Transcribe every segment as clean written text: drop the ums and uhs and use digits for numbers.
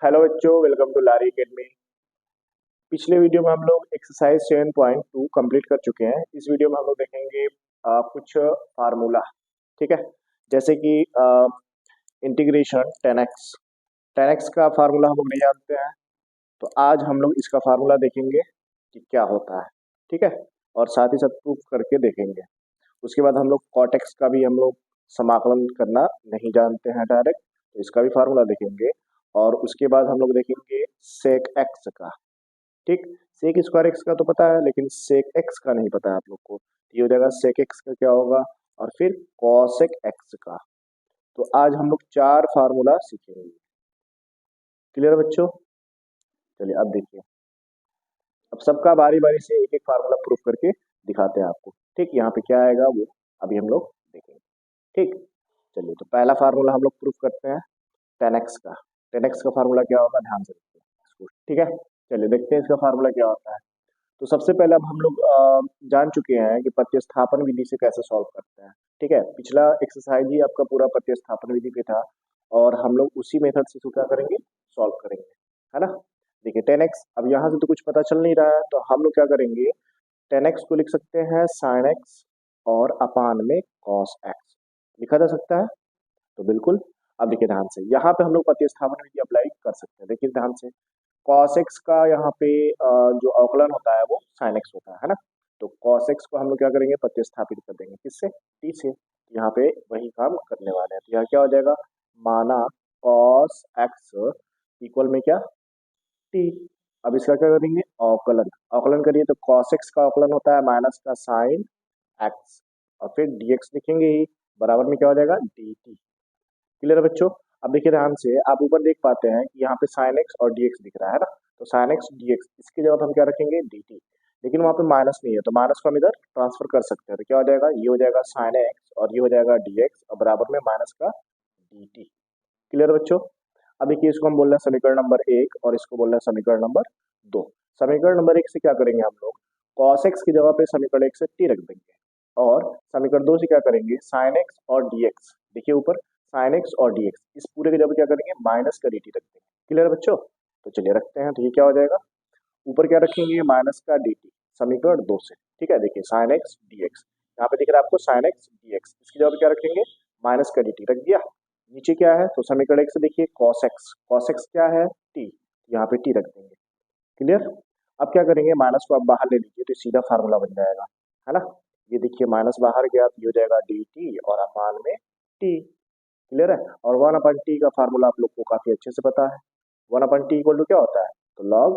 Hello बच्चों, welcome to lorry academy. पिछले video में हम लोग एक्सरसाइज 7.2 कंप्लीट कर चुके हैं। इस वीडियो में हम लोग देखेंगे कुछ फार्मूला। ठीक है, जैसे कि इंटीग्रेशन 10x। 10x का फार्मूला हम लोग नहीं जानते हैं, तो आज हम लोग इसका फार्मूला देखेंगे कि क्या होता है। ठीक है, और साथ ही साथ प्रूफ करके देखेंगे। उसके बाद हम लोग cot x का भी हम लोग समाकलन करना नहीं जानते हैं डायरेक्ट, तो इसका भी फार्मूला देखेंगे। और उसके बाद हम लोग देखेंगे सेक एक्स का। ठीक, सेक स्क्वायर एक्स का तो पता है, लेकिन सेक एक्स का नहीं पता है आप लोग को। ये हो जाएगा सेक एक्स का क्या होगा, और फिर कॉसेक एक्स का। तो आज हम लोग 4 फार्मूला सीखेंगे। क्लियर बच्चों? चलिए अब देखिए, अब सबका बारी बारी से एक एक फार्मूला प्रूफ करके दिखाते हैं आपको। ठीक, यहाँ पे क्या आएगा वो अभी हम लोग देखेंगे। ठीक, चलिए तो पहला फार्मूला हम लोग प्रूफ करते हैं 10x का। 10x का फार्मूला क्या होगा, ध्यान से देखिए इसको। ठीक है, चलिए देखते हैं इसका फार्मूला क्या होता है। तो सबसे पहले अब हम लोग जान चुके हैं कि प्रतिस्थापन विधि से कैसे सॉल्व करते हैं। ठीक है, पिछला एक्सरसाइज ही आपका पूरा प्रतिस्थापन विधि पे था, और हम लोग उसी मेथड से इसको क्या करेंगे, सॉल्व करेंगे, है ना। देखिए 10x, अब यहाँ से तो कुछ पता चल नहीं रहा है, तो हम लोग क्या करेंगे, 10x को लिख सकते हैं साइन एक्स और अपान में कॉस एक्स लिखा जा सकता है। तो बिल्कुल, अब देखिए ध्यान से, यहाँ पे हम लोग प्रतिस्थापन विधि अप्लाई कर सकते हैं। देखिए ध्यान से, cos x का यहाँ पे जो अवकलन होता है वो sin x होता है ना। तो cos x को हम लोग क्या करेंगे, प्रतिस्थापित कर देंगे किससे, t से। यहाँ पे वही काम करने वाले हैं। तो यहाँ क्या हो जाएगा, माना cos x इक्वल में क्या, t। अब इसका क्या करेंगे, अवकलन। अवकलन करिए तो cos x का अवकलन होता है माइनस का sin x, और फिर dx लिखेंगे ही, बराबर में क्या हो जाएगा, dt। क्लियर है बच्चों? अब देखिए ध्यान से, आप ऊपर देख पाते हैं कि यहाँ पे sin x और dx दिख रहा है ना। तो sin x dx, इसकी जगह पे हम क्या रखेंगे, dt। लेकिन वहाँ पे माइनस नहीं है, तो माइनस को हम इधर ट्रांसफर कर सकते हैं। तो क्या हो जाएगा, ये हो जाएगा sin x और ये हो जाएगा dx, और बराबर में माइनस का dt। क्लियर बच्चों? अब देखिए, इसको हम बोल रहे हैं समीकरण नंबर 1 और इसको बोल रहे हैं समीकरण नंबर 2। समीकरण नंबर 1 से क्या करेंगे हम लोग, cos x की जगह पे समीकरण 1 से t रख देंगे, और समीकरण 2 से क्या करेंगे, sin x और dx। देखिए ऊपर sin x और dx, इस पूरे की जगह क्या करेंगे, माइनस का dt रख देंगे। क्लियर है बच्चों? तो चलिए रखते हैं। तो ये क्या हो जाएगा, ऊपर क्या रखेंगे, माइनस का dt, समीकरण 2 से। ठीक है, देखिए sin x dx, यहाँ पे दिख रहा है आपको sin x dx, इसकी जगह पे क्या रखेंगे, माइनस का dt रख दिया। नीचे क्या है, तो समीकरण 1 से देखिए cos x, cos x क्या है, t, यहाँ पे t रख देंगे। क्लियर? अब क्या करेंगे, माइनस को आप बाहर ले लीजिए, तो सीधा फार्मूला बन जाएगा, है ना। ये देखिए माइनस बाहर गया, तो ये हो जाएगा dt और अपान में t। क्लियर है? और 1/t का फार्मूला आप लोग को काफी अच्छे से पता है। 1/t इक्वल टू क्या होता है, तो log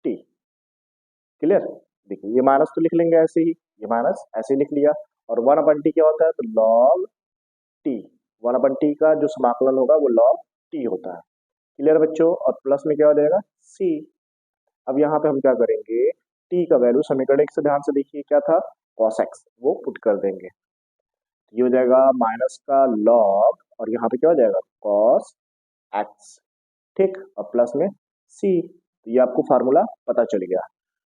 t। क्लियर? देखिए ये माइनस तो लिख लेंगे ऐसे ही, ये माइनस ऐसे ही लिख लिया, और 1/t क्या होता है, तो log t। 1/t का जो समाकलन होगा वो log t होता है। क्लियर बच्चों? और प्लस में क्या हो जाएगा, c। अब यहाँ पे हम क्या करेंगे, t का वैल्यू समीकरण 1 से ध्यान से देखिए क्या था, cos x, वो पुट कर देंगे। ये हो जाएगा माइनस का log, और यहाँ पे क्या हो जाएगा, cos x। ठीक, और प्लस में c। तो ये आपको फार्मूला पता चल गया।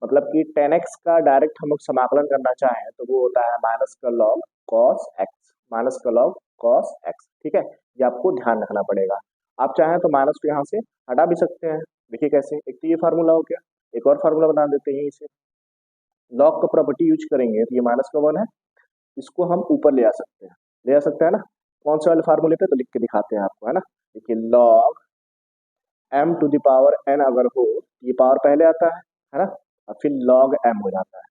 मतलब कि 10x का डायरेक्ट हम लोग समाकलन करना चाहें तो वो होता है माइनस का log cos x, माइनस का log cos x। ठीक है, ये आपको ध्यान रखना पड़ेगा। आप चाहें तो माइनस को यहाँ से हटा भी सकते हैं। देखिए कैसे, एक तो ये फार्मूला हो गया, एक और फार्मूला बना देते हैं इसे। log का प्रॉपर्टी यूज करेंगे तो ये माइनस का 1 है, इसको हम ऊपर ले आ सकते हैं, ले आ सकते हैं ना। कौन से वाले फार्मूले पे, तो लिख के दिखाते हैं आपको, है ना। देखिए log m to the power n अगर हो, ये पावर पहले आता है ना, और फिर log m हो जाता है,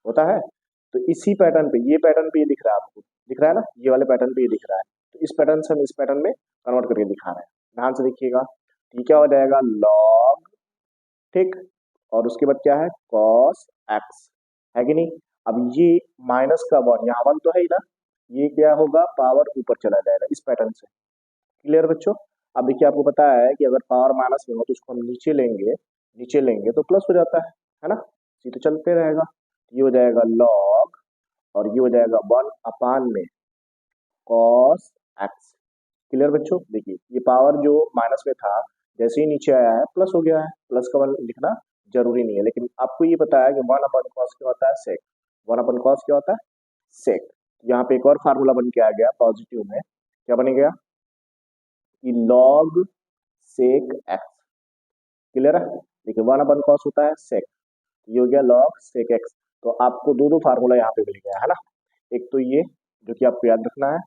होता है। तो इसी पैटर्न पे, ये पैटर्न पे ये दिख रहा है आपको, दिख रहा है ना, ये वाले पैटर्न पे ये दिख रहा है। तो इस पैटर्न से हम इस पैटर्न में कन्वर्ट करके दिखा रहे हैं। ध्यान से देखिएगा, ये क्या हो जाएगा, log, ठीक, और उसके बाद क्या है, cos x, है कि नहीं। अब ये माइनस का 1, यहाँ 1 तो है ही ना, ये क्या होगा, पावर ऊपर चला जाएगा इस पैटर्न से। क्लियर बच्चों? अब देखिए आपको पता है कि अगर पावर माइनस में हो तो उसको हम नीचे लेंगे, नीचे लेंगे तो प्लस हो जाता है ना। ये तो चलते रहेगा। ये हो जाएगा log, और ये हो जाएगा 1 में cos x। क्लियर बच्चों? देखिए ये पावर जो माइनस में था, जैसे ही नीचे आया है प्लस हो गया है। प्लस का 1 लिखना जरूरी नहीं है, लेकिन आपको ये पता है कि 1/cos क्या होता है, सेक। 1/cos क्या होता है, सेक। यहाँ पे एक और फार्मूला बन के आ गया पॉजिटिव में, क्या बन गया कि log sec x। क्लियर है। देखिए 1/cos होता है सेक, ये हो गया log sec x। तो आपको दो दो फार्मूला यहाँ पे मिल गया है ना, एक तो ये जो कि आपको याद रखना है,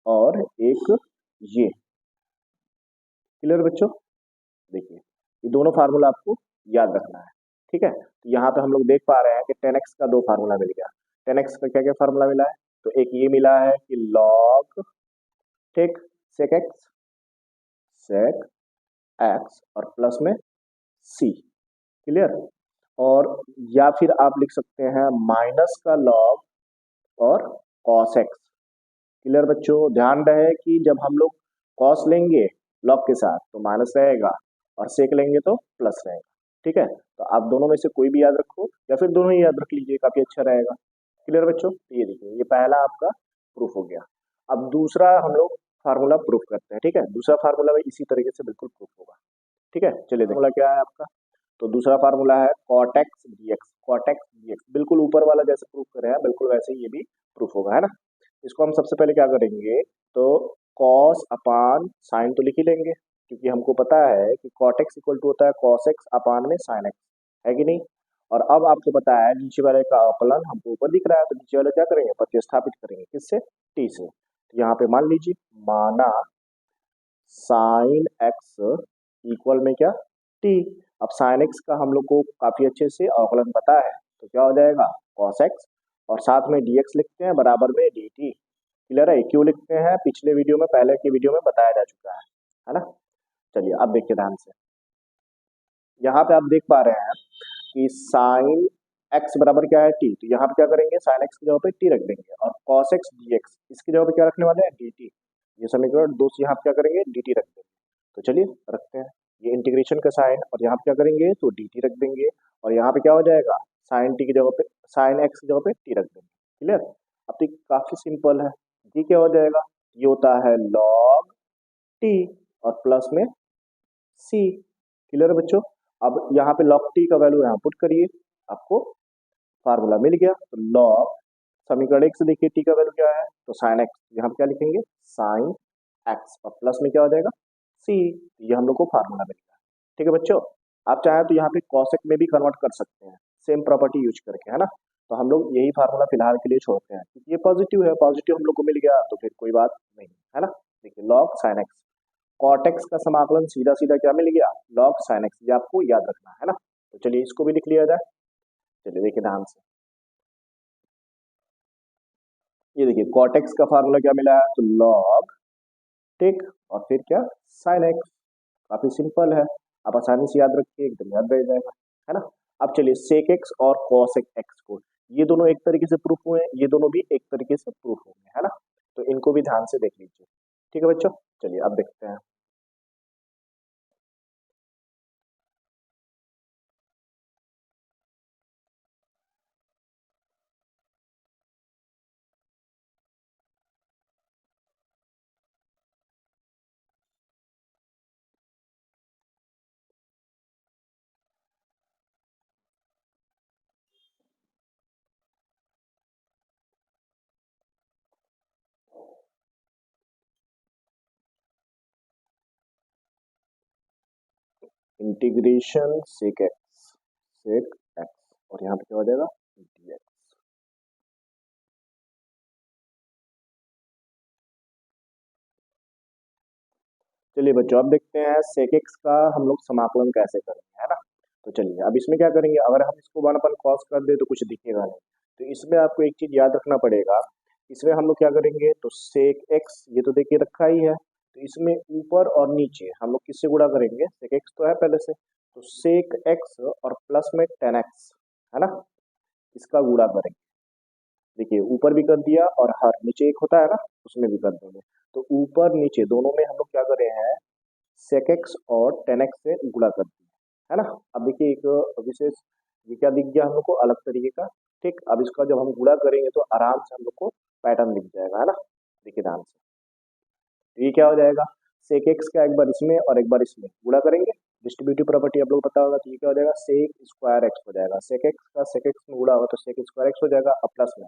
और एक ये। क्लियर बच्चों। देखिए ये दोनों फार्मूला आपको याद रखना है, ठीक है। तो यहाँ पे हम लोग देख पा रहे हैं कि 10x का दो फार्मूला मिल गया। 10x का क्या क्या फार्मूला मिला है, तो एक ये मिला है कि log, ठीक, sec x, sec x और प्लस में c। क्लियर। और या फिर आप लिख सकते हैं माइनस का log और cos x। क्लियर बच्चों। ध्यान रहे कि जब हम लोग कॉस लेंगे लॉग के साथ तो माइनस रहेगा, और सेक लेंगे तो प्लस रहेगा, ठीक है। तो आप दोनों में से कोई भी याद रखो, या फिर दोनों ही याद रख लीजिए, काफी अच्छा रहेगा। क्लियर बच्चों। तो ये देखिए ये पहला आपका प्रूफ हो गया। अब दूसरा हम लोग फार्मूला प्रूफ करते हैं, ठीक है। दूसरा फार्मूला भी इसी तरीके से बिल्कुल प्रूफ होगा, ठीक है। चलिए फार्मूला क्या है आपका, तो दूसरा फार्मूला है cot x dx। cot x dx बिल्कुल ऊपर वाला जैसे प्रूफ कर रहे हैं, बिल्कुल वैसे ही ये भी प्रूफ होगा, है ना। इसको हम सबसे पहले क्या करेंगे, तो cos अपान साइन तो लिख ही लेंगे, क्योंकि हमको पता है कि cot x इक्वल टू होता है cos x अपान में sin x, है कि नहीं। और अब आपको पता है नीचे वाले का अवकलन हमको ऊपर दिख रहा है, तो नीचे वाले क्या करेंगे, प्रतिस्थापित करेंगे, किससे, t से। तो यहाँ पे मान लीजिए, माना साइन एक्स इक्वल में क्या, t। अब साइन एक्स का हम लोग को काफी अच्छे से अवकलन पता है, तो क्या हो जाएगा cos x, और साथ में dx लिखते हैं बराबर में dt। क्लियर है। क्यों लिखते हैं, पिछले वीडियो में, पहले की वीडियो में बताया जा चुका है ना। चलिए अब देखिए ध्यान से, यहाँ पे आप देख पा रहे हैं कि साइन एक्स बराबर क्या है टी, तो यहाँ पे क्या करेंगे, साइन एक्स की जगह पे टी रख देंगे, और कॉस एक्स डी एक्स इसकी जगह पे क्या रखने वाले हैं, डी टी। ये समीकरण दो से यहाँ पे क्या करेंगे, डी टी रख देंगे। तो चलिए रखते हैं ये इंटीग्रेशन का साइन, और यहाँ पे क्या करेंगे, तो डी टी रख देंगे, और यहाँ पे क्या हो जाएगा, साइन टी की जगह पे, साइन एक्स की जगह पे टी रख देंगे। क्लियर। अब तो काफी सिंपल है, ये क्या हो जाएगा, ये होता है लॉग टी और प्लस में सी। क्लियर बच्चों। अब यहाँ पे log t का वैल्यू यहाँ पुट करिए, आपको फार्मूला मिल गया। तो log समीकरण एक से देखिए t का वैल्यू क्या है, तो sin x, यहाँ पे क्या लिखेंगे, sin x, और प्लस में क्या हो जाएगा c। ये हम लोग को फार्मूला मिल गया, ठीक है बच्चों। आप चाहें तो यहाँ पे cos x में भी कन्वर्ट कर सकते हैं, सेम प्रॉपर्टी यूज करके, है ना। तो हम लोग यही फार्मूला फिलहाल के लिए छोड़ते हैं, क्योंकि ये पॉजिटिव है, पॉजिटिव हम लोग को मिल गया तो फिर कोई बात नहीं, है ना। देखिए log sin x, cot x का समाकलन सीधा सीधा क्या मिल गया, log sin x, ये आपको याद रखना है ना। तो चलिए इसको भी लिख लिया जाए। चलिए देखिए ध्यान से, ये देखिए cot x का फार्मूला क्या मिला है, तो log, ठीक, और फिर क्या, sin x। काफी सिंपल है, आप आसानी से याद रखिए, एकदम याद रह जाएगा, है ना। अब चलिए sec x और cos x को, ये दोनों एक तरीके से प्रूफ हुए, ये दोनों भी एक तरीके से प्रूफ होंगे, है ना। तो इनको भी ध्यान से देख लीजिए, ठीक है बच्चों। चलिए अब देखते हैं। Integration sec x, sec x, और यहाँ पे क्या हो जाएगा, dx। चलिए बच्चों अब देखते हैं सेक एक्स का हम लोग समाकलन कैसे करेंगे, है ना। तो चलिए अब इसमें क्या करेंगे, अगर हम इसको 1/cos कर दे तो कुछ दिखेगा नहीं, तो इसमें आपको एक चीज याद रखना पड़ेगा। इसमें हम लोग क्या करेंगे, तो सेक एक्स ये तो देखिए रखा ही है, तो इसमें ऊपर और नीचे हम लोग किससे गुणा करेंगे, सेक एक्स तो है पहले से, तो सेक एक्स और प्लस में टेन एक्स, है ना, इसका गुणा करेंगे। देखिए ऊपर भी कर दिया, और हर नीचे एक होता है ना, उसमें भी कर देंगे। तो ऊपर नीचे दोनों में हम लोग क्या कर रहे हैं, sec x और tan x से गुणा कर दिया, है ना। अब देखिए एक विशेष, ये क्या दिख गया हम लोग को, अलग तरीके का, ठीक। अब इसका जब हम गुणा करेंगे तो आराम से हम लोग को पैटर्न दिख जाएगा, है ना। देखिए ध्यान से, तो ये क्या हो जाएगा, sec x का एक बार इसमें और एक बार इसमें गुणा करेंगे, डिस्ट्रीब्यूटिव प्रॉपर्टी आप लोग पता होगा, तो ये क्या हो जाएगा, sec स्क्वायर x हो जाएगा। sec x का sec x में गुणा होगा तो sec स्क्वायर x हो जाएगा, और प्लस में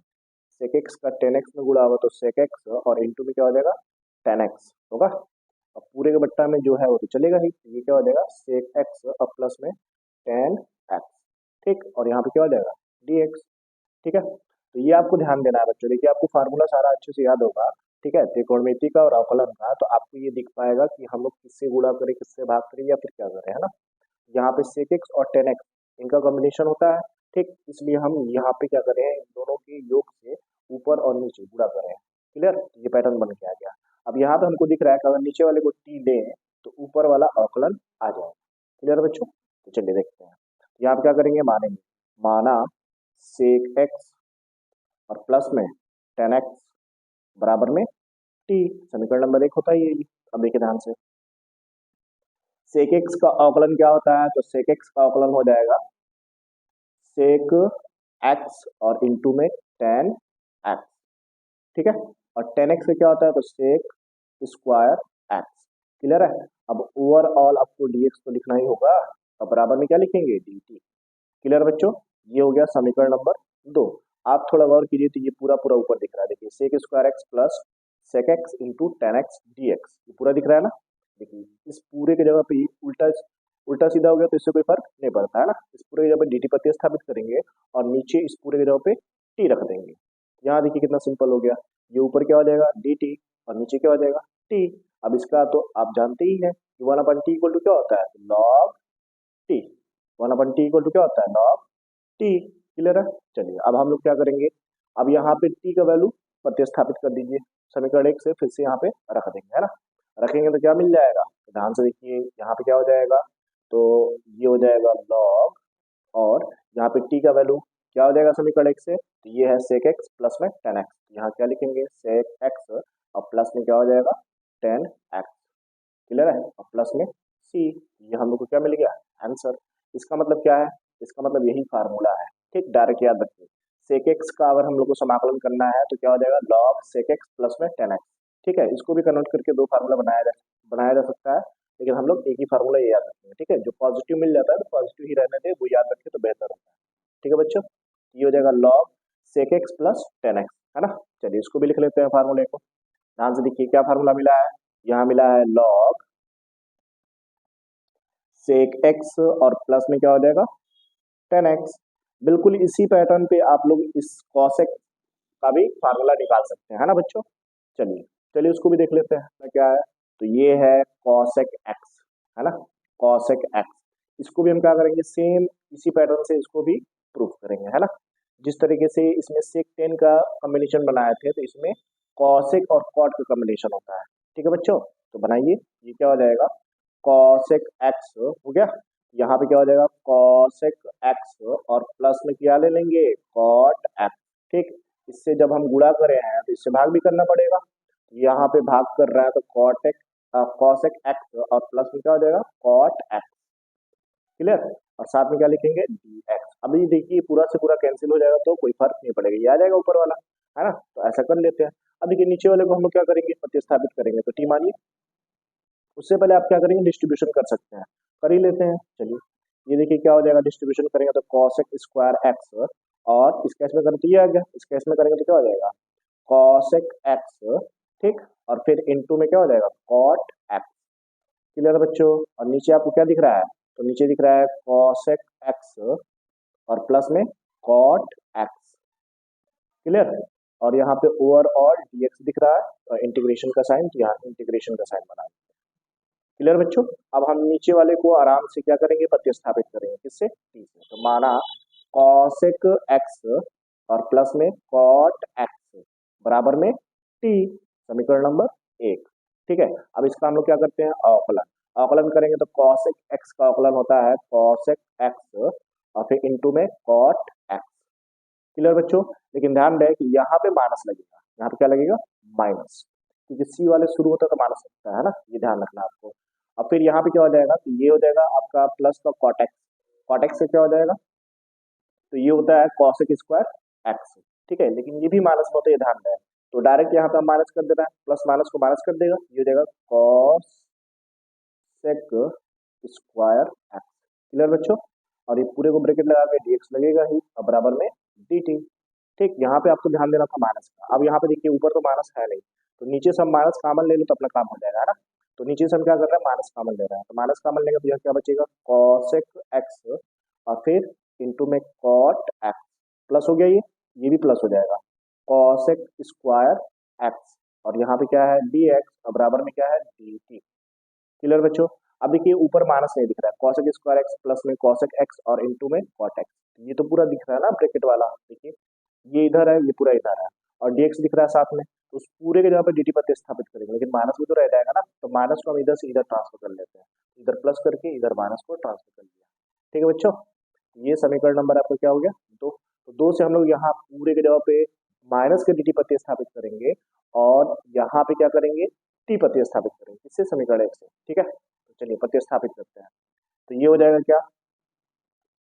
sec x का tan x में गुणा होगा तो sec x, और इंटू में क्या हो जाएगा, tan x होगा, अब पूरे के बट्टा में जो है वो तो चलेगा ही, ये क्या हो जाएगा सेक एक्स और प्लस में टेन एक्स, ठीक, और यहाँ पे क्या हो जाएगा डी एक्स, ठीक है। तो ये आपको ध्यान देना है बच्चों, देखिए आपको फार्मूला सारा अच्छे से याद होगा, ठीक है, त्रिकोणमिति का और अवकलन का, तो आपको ये दिख पाएगा कि हम लोग किससे गुणा करें, किससे भाग करें या फिर क्या करें, है ना। यहाँ पे सेक एक्स और टेन एक्स इनका कॉम्बिनेशन होता है, ठीक, इसलिए हम यहाँ पे क्या करें, इन दोनों के योग से ऊपर और नीचे गुणा करें, क्लियर, ये पैटर्न बन के आ गया। अब यहाँ पे हमको दिख रहा है कि अगर नीचे वाले को टी लें तो ऊपर वाला अवकलन आ जाएगा, क्लियर बच्चों। तो चलिए देखते हैं, यहाँ पे क्या करेंगे, मानेंगे, माना सेक एक्स और प्लस में टेन एक्स बराबर में टी, समीकरण नंबर 1 होता है ये। अब देखिए ध्यान से, सेक एक्स का अवकलन क्या होता है, तो सेक एक्स का अवकलन हो जाएगा सेक एक्स और इंटू में टेन एक्स, ठीक है, और टेन एक्स से क्या होता है, तो सेक स्क्वायर एक्स, क्लियर है। अब ओवरऑल आपको डीएक्स तो लिखना ही होगा, अब बराबर में क्या लिखेंगे डी टी, क्लियर बच्चों। ये हो गया समीकरण नंबर 2। आप थोड़ा गौर कीजिए तो ये पूरा पूरा ऊपर दिख रहा है, देखिए sec square x plus sec x into tan x d x, ये पूरा दिख रहा है ना। देखिए इस पूरे की जगह पे उल्टा उल्टा सीधा हो गया तो इससे कोई फर्क नहीं पड़ता है ना, इस पूरे की जगह पे डी टी प्रतिस्थापित करेंगे और नीचे इस पूरे की जगह पे टी रख देंगे। यहाँ देखिए कितना सिंपल हो गया, ये ऊपर क्या हो जाएगा डी टी और नीचे क्या हो जाएगा टी। अब इसका तो आप जानते ही हैं कि one upon t equal to क्या होता है, log t, one upon t equal to क्या होता है लॉग टी, क्लियर है। चलिए अब हम लोग क्या करेंगे, अब यहाँ पे टी का वैल्यू प्रतिस्थापित कर दीजिए, समीकरण 1 से फिर से यहाँ पे रख देंगे, है ना। रखेंगे तो क्या मिल जाएगा, तो ध्यान से देखिए यहाँ पे क्या हो जाएगा, तो ये हो जाएगा लॉग, और यहाँ पे टी का वैल्यू क्या हो जाएगा समीकरण 1 से, तो ये है सेक एक्स प्लस में टेन एक्स, यहाँ क्या लिखेंगे सेक एक्स और प्लस में क्या हो जाएगा टेन एक्स, क्लियर है, और प्लस में सी, ये हम लोग को क्या मिल गया आंसर। इसका मतलब क्या है, इसका मतलब यही फार्मूला है, ठीक, डायरेक्ट याद रखिए, सेक एक्स का अगर हम लोग को समाकलन करना है तो क्या हो जाएगा लॉग सेक एक्स प्लस में टेन एक्स, ठीक है। इसको भी कन्वर्ट करके दो फार्मूला बनाया जा सकता है, लेकिन हम लोग एक ही फार्मूला ये याद रखेंगे, ठीक है, जो पॉजिटिव मिल जाता है तो पॉजिटिव ही रहने दे, वो याद रखे तो बेहतर होता है, ठीक है बच्चों। ये हो जाएगा log sec x plus tan x, है ना। चलिए इसको भी लिख लेते हैं फार्मूले को, ध्यान से देखिए क्या फार्मूला मिला है, यहाँ मिला है लॉग सेक एक्स और प्लस में क्या हो जाएगा टेन एक्स। बिल्कुल इसी पैटर्न पे आप लोग इस कॉसेक का भी फार्मूला निकाल सकते हैं, है ना बच्चों। चलिए चलिए उसको भी देख लेते हैं क्या है, तो ये है कॉसेक एक्स, है ना, कॉसेक एक्स, इसको भी हम क्या करेंगे सेम इसी पैटर्न से इसको भी प्रूफ करेंगे, है ना। जिस तरीके से इसमें सेक टेन का कॉम्बिनेशन बनाए थे तो इसमें कॉसेक और कॉट का कॉम्बिनेशन होता है, ठीक है बच्चों। तो बनाइए, ये क्या हो जाएगा कॉसेक एक्स हो गया, यहाँ पे क्या हो जाएगा कॉसेक एक्स और प्लस में क्या ले लेंगे कॉट एक्स, ठीक, इससे जब हम गुणा कर रहे हैं तो इससे भाग भी करना पड़ेगा, यहाँ पे भाग कर रहा है तो कॉसेक एक्स और प्लस में क्या हो जाएगा कॉट एक्स, क्लियर, और साथ में क्या लिखेंगे डी एक्स। अभी देखिए पूरा से पूरा कैंसिल हो जाएगा तो कोई फर्क नहीं पड़ेगा, ये आ जाएगा ऊपर वाला, है ना। तो ऐसा कर लेते हैं। अब देखिए नीचे वाले को हम लोग क्या करेंगे प्रतिस्थापित करेंगे, तो टी मानिए, उससे पहले आप क्या करेंगे डिस्ट्रीब्यूशन कर सकते हैं, कर ही लेते हैं। चलिए ये देखिए क्या हो जाएगा डिस्ट्रीब्यूशन करेंगे तो कॉसेक स्क्वायर एक्स, और इस केस में करें तो ये आ गया, इस केस में करेंगे तो क्या हो जाएगा कॉसेक एक्स, ठीक, और फिर इनटू में क्या हो जाएगा कॉट एक्स, क्लियर है बच्चों। और नीचे आपको क्या दिख रहा है, तो नीचे दिख रहा है कॉसेक एक्स और प्लस में कॉट एक्स, क्लियर, और यहाँ पे ओवरऑल डीएक्स दिख रहा है और इंटीग्रेशन का साइन, तो यहाँ इंटीग्रेशन का साइन बना, क्लियर बच्चों। अब हम नीचे वाले को आराम से क्या करेंगे प्रतिस्थापित करेंगे, किससे टी से, तो माना कॉसेक एक्स और प्लस में कॉट एक्स बराबर में टी, समीकरण नंबर 1, ठीक है। अब इसका हम लोग क्या करते हैं अवकलन, अवकलन करेंगे तो कॉसेक एक्स का अवकलन होता है कॉसेक एक्स और फिर इंटू में कॉट एक्स, क्लियर बच्चों। लेकिन ध्यान रहे कि यहाँ पे माइनस लगेगा, यहाँ पे क्या लगेगा माइनस, क्योंकि सी वाले शुरू होता है तो माइनस लगता है ना, ये ध्यान रखना आपको। अब फिर यहाँ पे क्या हो जाएगा, तो ये हो जाएगा आपका प्लस का कॉटेक्स, कॉटेक्स से क्या हो जाएगा, तो ये होता है कॉसेक स्क्वायर एक्स, ठीक है, लेकिन ये भी माइनस में होता है, ये ध्यान रहे, तो डायरेक्ट यहाँ पे हम माइनस कर देना है, प्लस माइनस को माइनस कर देगा, ये हो जाएगा कॉसेक स्क्वायर एक्स, क्लियर बच्चों। और ये पूरे को ब्रैकेट लगा के डीएक्स लगेगा ही और बराबर में dt, ठीक, यहाँ पे आपको ध्यान देना था माइनस का। अब यहाँ पे देखिए ऊपर तो माइनस है नहीं, तो नीचे से हम माइनस कॉमन ले लो तो अपना काम हो जाएगा, है ना। तो नीचे से हम क्या कर रहे हैं, माइनस कॉमन ले रहे हैं, तो माइनस कॉमन लेंगे तो यह क्या बचेगा, कॉसेक एक्स और फिर इंटू में कॉट एक्स, प्लस हो गया, ये भी प्लस हो जाएगा, कॉसेक स्क्वायर एक्स, और यहाँ पे क्या है डी एक्स, और बराबर में क्या है डी टी। क्लियर बच्चों। अब देखिए ऊपर माइनस नहीं दिख रहा है, कॉसेक स्क्वायर एक्स प्लस में कॉसेक एक्स और इंटू में कॉट एक्स, ये तो पूरा दिख रहा है ना ब्रैकेट वाला, देखिए ये इधर है, ये पूरा इधर है, और dx दिख रहा है साथ में, तो उस पूरे के जगह पे dt प्रतिस्थापित करेंगे, लेकिन माइनस भी तो रह जाएगा ना, तो माइनस को हम इधर से इधर ट्रांसफर कर लेते हैं, इधर प्लस करके इधर माइनस को ट्रांसफर कर लिया। ठीक है बच्चों, ये समीकरण नंबर आपका क्या हो गया, दो। तो दो से हम लोग यहाँ पूरे के जगह पे माइनस के dt प्रतिस्थापित करेंगे, और यहाँ पे क्या करेंगे, t प्रतिस्थापित करेंगे, इससे समीकरण एक से। ठीक है, तो चलिए प्रतिस्थापित करते हैं, तो ये हो जाएगा क्या,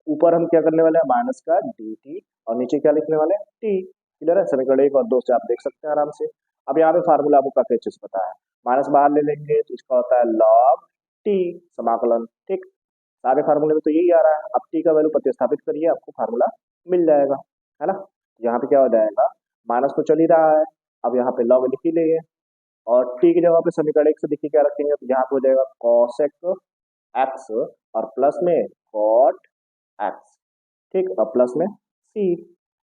ऊपर हम क्या करने वाले हैं, माइनस का dt, और नीचे क्या लिखने वाले हैं, t। क्लियर है, समीकरण एक और दो से आप देख सकते हैं आराम से। अब यहाँ पे फार्मूला आपको काफी अच्छे से पता है, माइनस बाहर ले लेंगे तो इसका होता है log t समाकलन। ठीक, सारे फार्मूले में तो यही आ रहा है, अब t का वैल्यू प्रतिस्थापित करिए, आपको फार्मूला मिल जाएगा, है ना। यहाँ पे क्या हो जाएगा, माइनस तो चल ही रहा है, अब यहाँ पे log लिख ही लेंगे, और t की जगह पे समीकरण एक से देखिए क्या रखेंगे, तो यहाँ पे हो जाएगा cosec x और प्लस में cot x। ठीक, और प्लस में c।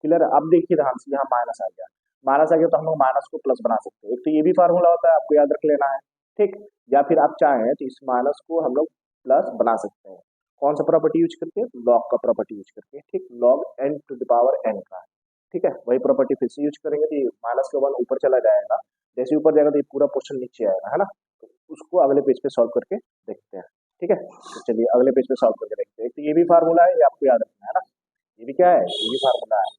क्लियर है, अब देखिए ध्यान से, यहाँ माइनस आ गया, माइनस आ गया तो हम लोग माइनस को प्लस बना सकते हैं, एक तो ये भी फार्मूला होता है, आपको याद रख लेना है। ठीक, या फिर आप चाहें तो इस माइनस को हम लोग प्लस बना सकते हैं, कौन सा प्रॉपर्टी यूज करके, लॉग का प्रॉपर्टी यूज करके। ठीक, log n to the power n का, ठीक है, वही प्रॉपर्टी फिर से यूज करेंगे, तो ये माइनस का वन ऊपर चला जाएगा, जैसे ऊपर जाएगा तो ये पूरा पोर्शन नीचे आएगा, है ना। तो उसको अगले पेज पे सॉल्व करके देखते हैं। ठीक है, तो चलिए अगले पेज पे सॉल्व करके देखते हैं, तो ये भी फार्मूला है, ये आपको याद रखना है ना, ये भी क्या है, ये भी फार्मूला है।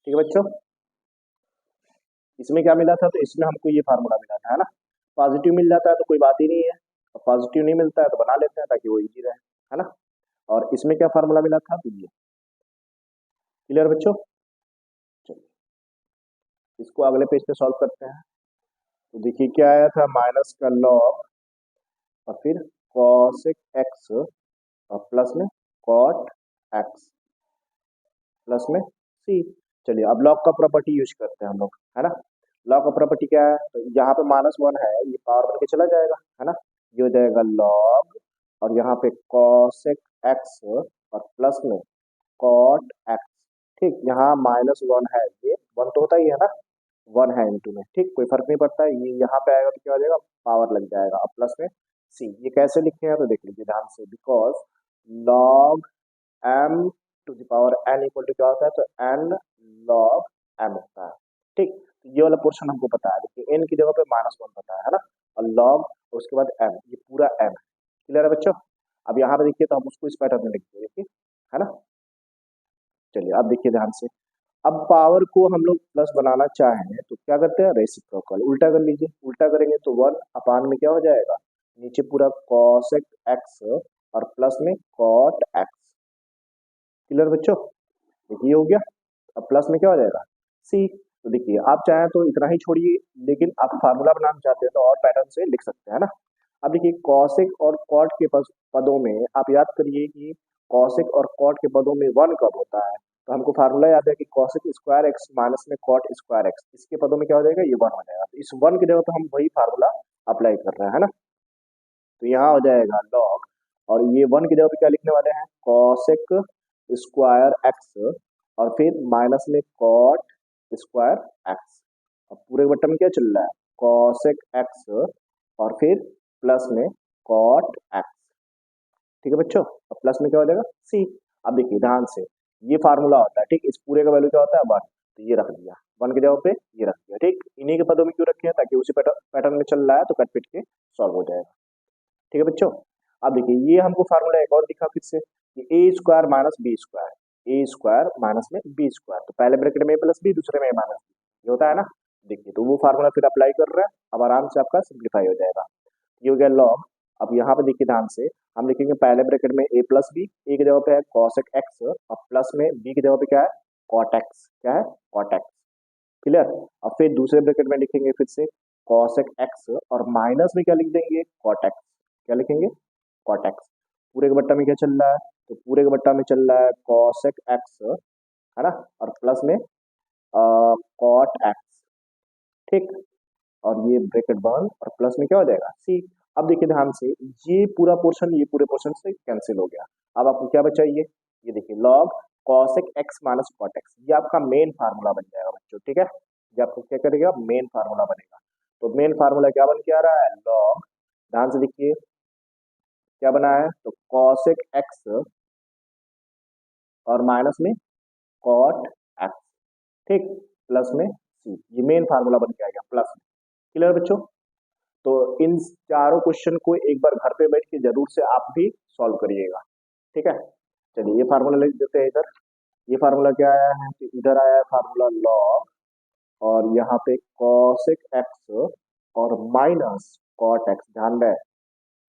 ठीक है बच्चों, इसमें क्या मिला था, तो इसमें हमको ये फार्मूला मिला था, है ना। पॉजिटिव मिल जाता है तो कोई बात ही नहीं है, और पॉजिटिव नहीं मिलता है तो बना लेते हैं ताकि वो इजी रहे, है ना। और इसमें क्या फार्मूला मिला था, तो ये। क्लियर बच्चों, चलिए इसको अगले पेज पे सॉल्व करते हैं, तो देखिए क्या आया था, माइनस का लॉग और फिर कॉसेक एक्स और प्लस में कॉट एक्स प्लस में सी। चलिए अब लॉग का प्रॉपर्टी यूज करते हैं हम लोग, है ना। लॉग का प्रॉपर्टी क्या है, तो यहाँ पे माइनस वन है, ये पावर बन के चला जाएगा, है ना, ये हो जाएगा लॉग, और यहाँ पे कॉसेक एक्स और प्लस में कॉट एक्स। ठीक, यहाँ माइनस वन है, ये वन तो होता ही है ना, वन है इंटू में, ठीक, कोई फर्क नहीं पड़ता है, ये यहाँ पे आएगा तो क्या हो जाएगा, पावर लग जाएगा, और प्लस में सी। ये कैसे लिखे हैं तो देख लीजिए ध्यान से, because log m to the power n equal to क्या होता है, तो एन लॉग एम होता है। ठीक, तो ये वाला पोर्शन हमको पता है, देखिए एन की जगह पे माइनस वन पता है ना, और लॉग उसके बाद एम, ये पूरा एम है। क्लियर है बच्चों, अब यहाँ पे देखिए तो हम उसको इस पैटर्न में लिखते हैं, देखिए, है ना। चलिए अब देखिए ध्यान से, अब पावर को हम लोग प्लस बनाना चाहें तो क्या करते हैं, रेसिप्रोकल उल्टा कर लीजिए, उल्टा करेंगे तो वन अपान में क्या हो जाएगा, नीचे पूरा कॉसेक एक्स और प्लस में कॉट एक्स। क्लियर बच्चों, देखिए ये हो गया, अब प्लस में क्या हो जाएगा, सी। तो देखिए आप चाहें तो इतना ही छोड़िए, लेकिन आप फार्मूला बनाना चाहते हैं तो और पैटर्न से लिख सकते हैं ना। अब देखिए कॉसेक और कॉट के पदों में आप याद करिए कि कॉसेक और कॉट के पदों में वन कब होता है, तो हमको फार्मूला याद है कि कॉसेक स्क्वायर एक्स माइनस में कॉट स्क्वायर एक्स, इसके पदों में क्या हो जाएगा, ये वन हो जाएगा, तो इस वन की जगह पे हम वही फार्मूला अप्लाई कर रहे हैं, है ना। तो यहाँ हो जाएगा लॉग, और ये वन की जगह पे क्या लिखने वाले हैं, कॉसेक स्क्वायर एक्स और फिर माइनस में कॉट स्क्वायर एक्स, अब पूरे बट्टा में क्या चल रहा है, कॉसेक एक्स और फिर प्लस में कॉट एक्स। ठीक है बच्चों, अब प्लस में क्या हो जाएगा, सी। अब देखिए ध्यान से, ये फार्मूला होता है, ठीक, इस पूरे का वैल्यू क्या होता है, वन, तो ये रख दिया, वन की जगह पे ये रख दिया। ठीक, इन्हीं के पदों में क्यों रखे हैं, ताकि उसी पैटर्न में चल रहा है तो कट पिट के सॉल्व हो जाएगा। ठीक है बच्चों, अब देखिए ये हमको फार्मूला एक और दिखा फिर से, कि ए स्क्वायर माइनस बी स्क्वायर, ए स्क्वायर माइनस में बी स्क्वायर, तो पहले ब्रैकेट में ए प्लस बी, दूसरे में ए माइनस बी, ये होता है ना। देखिए तो वो फार्मूला फिर अप्लाई कर रहे हैं, अब आराम से आपका सिंप्लीफाई हो जाएगा, ये हो गया लॉग। अब यहाँ पे देखिए ध्यान से, हम लिखेंगे पहले ब्रैकेट में ए प्लस बी, ए की जगह पे है कॉसेक एक्स और प्लस में बी की जगह पे क्या है, कॉट एक्स, क्या है, कॉट एक्स। क्लियर, अब फिर दूसरे ब्रैकेट में लिखेंगे फिर से कॉसेक एक्स और माइनस में क्या लिख देंगे, कॉट एक्स, क्या लिखेंगे, कॉट एक्स। पूरे के बट्टा में क्या चल रहा है, तो पूरे के बट्टा में चल रहा है कॉसेक एक्स, है ना, और प्लस में कॉट एक्स। ठीक, और ये ब्रैकेट बंद और प्लस में क्या हो जाएगा, सी। अब देखिए ध्यान से, ये पूरा पोर्शन ये पूरे पोर्शन से कैंसिल हो गया। अब आपको क्या बचा, ये देखिए log cosec x minus cot x, ये आपका मेन फार्मूला बन जाएगा बच्चों, ठीक है। ये आपको क्या करेगा, मेन फार्मूला बनेगा। तो मेन फार्मूला क्या बन के आ रहा है, लॉग, ध्यान से देखिए क्या बना है, तो कॉसेक एक्स और माइनस में कॉट एक्स, ठीक, प्लस में सी, ये मेन फार्मूला बन के आ गया प्लस में। क्लियर बच्चों। तो इन चारों क्वेश्चन को एक बार घर पे बैठ के जरूर से आप भी सॉल्व करिएगा, ठीक है। चलिए ये फार्मूला लिख देते हैं इधर। ये फार्मूला क्या आया है, तो इधर आया है फार्मूला लॉग, और यहाँ पे कॉसेक एक्स और माइनस कॉट एक्स, ध्यान रहे,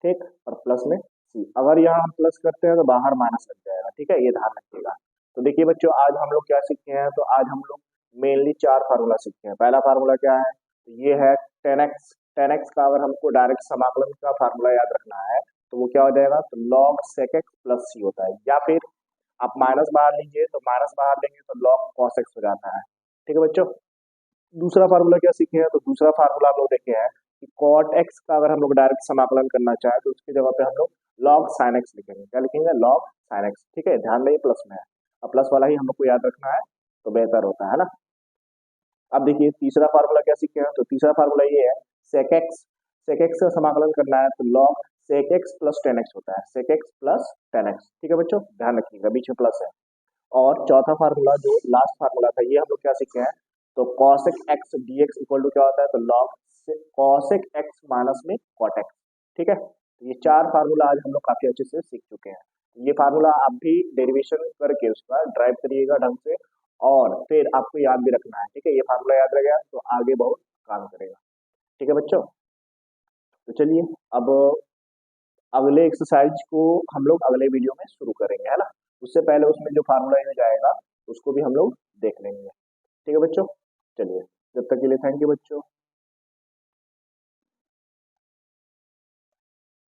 ठीक, और प्लस में सी। अगर यहाँ हम प्लस करते हैं तो बाहर माइनस लग जाएगा, ठीक है, ये ध्यान रखिएगा। तो देखिए बच्चों, आज हम लोग क्या सीखे हैं, तो आज हम लोग मेनली चार फार्मूला सीखे हैं। पहला फार्मूला क्या है, तो ये है 10x। 10x का अगर हमको डायरेक्ट समाकलन का फार्मूला याद रखना है तो वो क्या हो जाएगा, तो लॉग सेक एक्स प्लस सी होता है, या फिर आप माइनस बाहर लीजिए तो माइनस बाहर लेंगे तो लॉग कॉस एक्स हो जाता है, ठीक है बच्चों। दूसरा फार्मूला क्या सीखे हैं, तो दूसरा फार्मूला हम लोग देखे हैं कि कॉट एक्स का अगर हम लोग डायरेक्ट समाकलन करना चाहे तो उसकी जगह पे हम लोग लॉग साइन एक्स लिखेंगे। क्या लिखेंगे, लॉग साइन एक्स, ठीक है, ध्यान रहिए प्लस में है, अब प्लस वाला ही हम लोग को याद रखना है तो बेहतर होता है ना। अब देखिए तीसरा फार्मूला क्या सीखे हैं, तो तीसरा फार्मूला ये है सेक एक्स। सेक एक्स का समाकलन करना है तो log sec x plus tan x होता है, sec x plus tan x, ठीक है बच्चों, ध्यान रखिएगा बीच में प्लस है। और चौथा फार्मूला जो लास्ट फार्मूला था, ये हम लोग क्या सीखे हैं, तो cosec x d x equal to क्या होता है, तो लॉग कॉसेक एक्स माइनस में कॉट एक्स, ठीक है। तो ये चार फार्मूला आज हम लोग काफी अच्छे से सीख चुके हैं। ये फार्मूला आप भी डेरिवेशन करके उसका ड्राइव करिएगा ढंग से, और फिर आपको याद भी रखना है, ठीक है। ये फार्मूला याद रह गया तो आगे बहुत काम करेगा, ठीक है बच्चों। तो चलिए अब अगले एक्सरसाइज को हम लोग अगले वीडियो में शुरू करेंगे, है ना। उससे पहले उसमें जो फार्मूला यूज आएगा उसको भी हम लोग देख लेंगे, ठीक है बच्चों। चलिए, जब तक के लिए थैंक यू बच्चों।